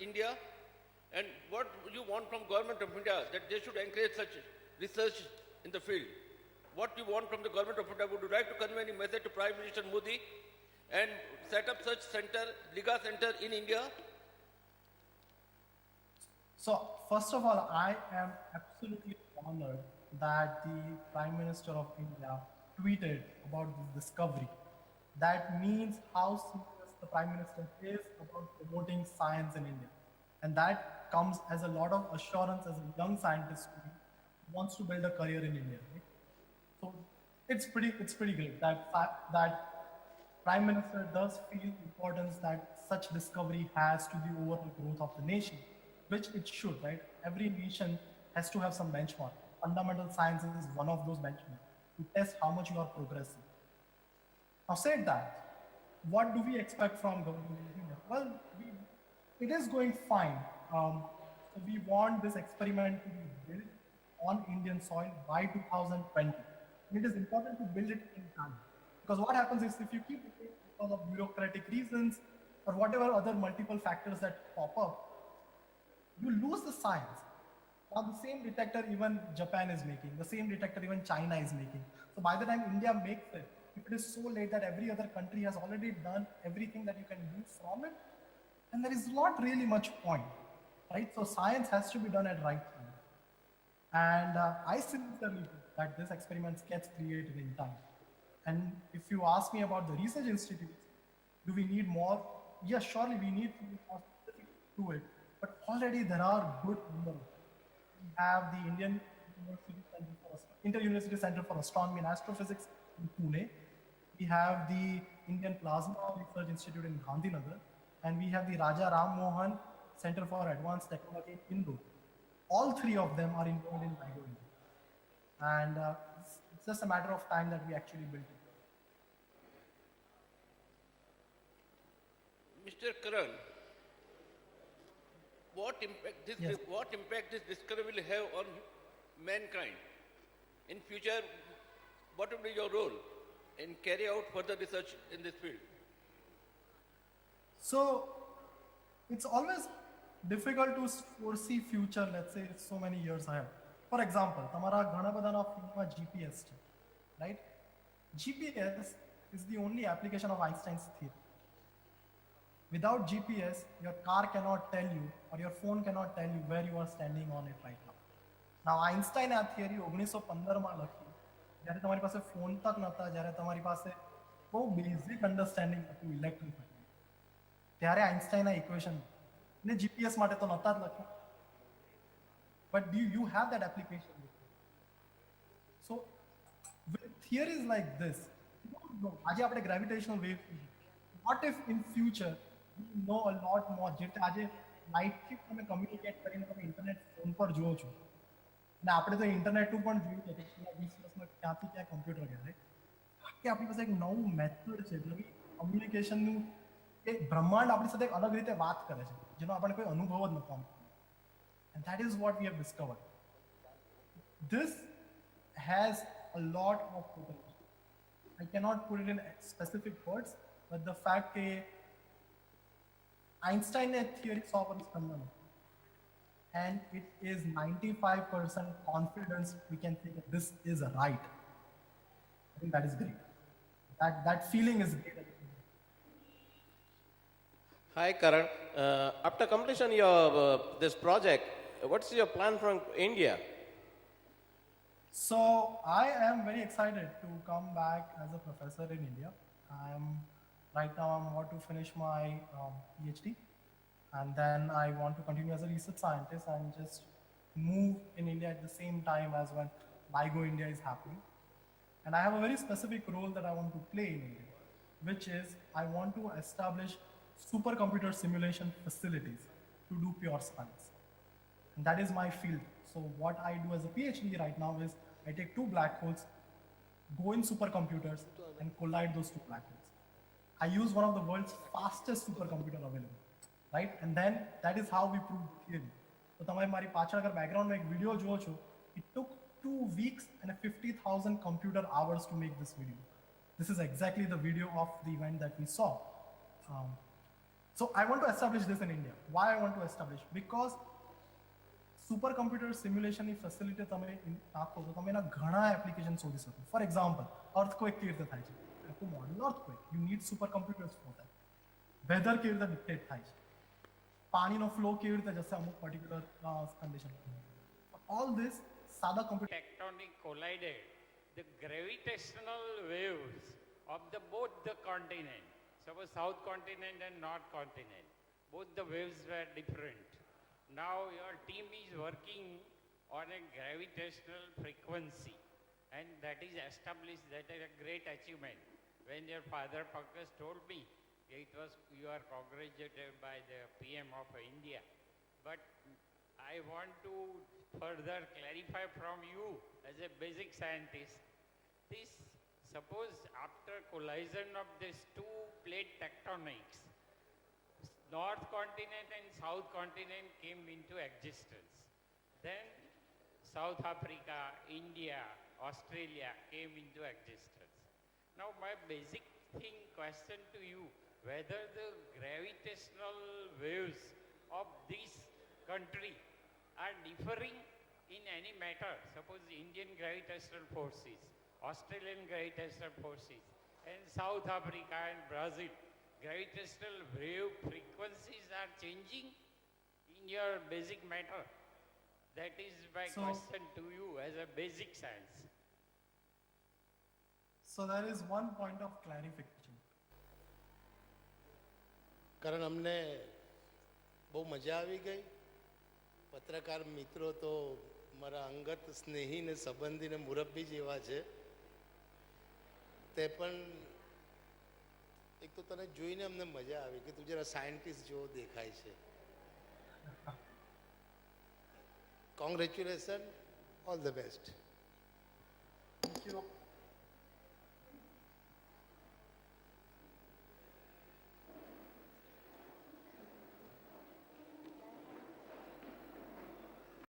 India? And what you want from government of India, that they should encourage such research in the field? What you want from the government of India? Would you like to convey any message to Prime Minister Modi and set up such center, Liga Center in India? So, first of all, I am absolutely honored that the Prime Minister of India tweeted about this discovery. That means how serious the Prime Minister is about promoting science in India. And that comes as a lot of assurance as a young scientist who wants to build a career in India. Right? So it's pretty great that Prime Minister does feel importance that such discovery has to the overall growth of the nation, which it should, right? Every nation has to have some benchmark. Fundamental science is one of those benchmarks to test how much you are progressing. Now, said that, what do we expect from government of India? Well, it is going fine. So we want this experiment to be built on Indian soil by 2020. And it is important to build it in time. Because what happens is if you keep it because of bureaucratic reasons or whatever other multiple factors that pop up, you lose the science. Now the same detector even Japan is making, the same detector even China is making. So by the time India makes it, if it is so late that every other country has already done everything that you can do from it, and there is not really much point, right? So science has to be done at right time. And I sincerely hope that this experiment gets created in time. And if you ask me about the research institutes, do we need more? Yes, surely we need to be more specific to it. But already there are good numbers. We have the Inter-University Center for Astronomy and Astrophysics in Pune. We have the Indian Plasma Research Institute in Gandhinagar. And we have the Raja Ram Mohan Center for Advanced Technology in Indore. All three of them are involved in LIGO India. And it's just a matter of time that we actually build it. Mr. Karan, what impact this discovery will have on mankind? In future, what will be your role in carry out further research in this field? So it's always difficult to foresee future, let's say so many years ahead. For example, તમારા ઘણા બધાના ફિલ્ડમાં GPS છે, right? GPS is the only application of Einstein's theory. Without GPS, your car cannot tell you or your phone cannot tell you where you are standing on it right now. Now, Einstein આ theory 1915માં લખી, જ્યારે તમારી પાસે phone તક નહોતા, જ્યારે તમારી પાસે બહુ બેઝિક અન્ડરસ્ટેન્ડિંગ હતું ઇલેક્ટ્રિક, ત્યારે આઇન્સ્ટાઈન આ ઇક્વેશન ને જીપીએસ માટે તો નહોતા જ લખ્યા. But do you have that application with you? So with theories like this, you don't know. આજે આપણે gravitational wave, what if in future we know a lot more? જેતે આજે લાઇટથી તમે કમ્યુનિકેટ કરીને તમે ઇન્ટરનેટ ફોન પર જુઓ છો, અને આપણે તો ઇન્ટરનેટનું પણ જોયું છે કે 20 વર્ષમાં ક્યાંથી ક્યાં કમ્પ્યુટર ગયા, રાઈટ? કે આપણી પાસે એક નવું મેથડ છે નવી કમ્યુનિકેશનનું, કે બ્રહ્માંડ આપણી સાથે એક અલગ રીતે વાત કરે છે જેનો આપણે કોઈ અનુભવ જ નહોતો. And that is what we have discovered. This has a lot of potential. I cannot put it in specific words, but the fact that Einstein theory solves this, and it is 95% confidence we can say that this is right. I think that is great. That feeling is great. Hi, Karan. After completion of this project, what's your plan from India? So I am very excited to come back as a professor in India. Right now I'm about to finish my PhD, and then I want to continue as a research scientist and just move in India at the same time as when LIGO India is happening. And I have a very specific role that I want to play in India, which is I want to establish supercomputer simulation facilities to do pure science. And that is my field. So what I do as a PhD right now is I take two black holes, go in supercomputers and collide those two black holes. I use one of the world's fastest supercomputer available, right? And then that is how we prove the theory. So તમારે મારી પાછળ અગર બેકગ્રાઉન્ડમાં એક video જુઓ છો, it took 2 weeks and 50,000 computer hours to make this video. This is exactly the video of the event that we saw. So I want to establish this in India. Why I want to establish? Because supercomputer simulation ની facility તમે નાખો તો તમે એના ઘણા application શોધી શકો. For example earthquake કેવી રીતે થાય છે, to model earthquake you need super computers for that. Weather કેવી રીતે ડિક્ટેટ થાય છે, પાણીનો ફ્લો કેવી રીતે જશે અમુક પર્ટિક્યુલર કન્ડિશન. ઓલ ધીસ સાદા computer Tectonic collided, the gravitational waves of the both the continent, suppose south continent and north continent, both the waves were different. Now your team is working on a gravitational frequency, and that is established. That is a great achievement. When your father Pankaj told me, it was you are congratulated by the PM of India. But I want to further clarify from you as a basic scientist. This suppose after collision of these two plate tectonics, North continent and South continent came into existence. Then South Africa, India, Australia came into existence. Now my basic question to you, whether the gravitational waves of this country are differing in any matter. Suppose Indian gravitational forces, Australian gravitational forces, and South Africa and Brazil, gravitational wave frequencies are changing in your basic matter. That is my So- question to you as a basic science. So there is one point of clarification. કારણ અમને બહુ મજા આવી ગઈ. પત્રકાર મિત્રો તો મારા અંગત સ્નેહી ને સંબંધી ને મુરબ્બી જેવા છે. તે પણ એક તો તને જોઈને અમને મજા આવી કે તું જરા સાયન્ટિસ્ટ જેવો દેખાય છે. Congratulation, all the best. Thank you.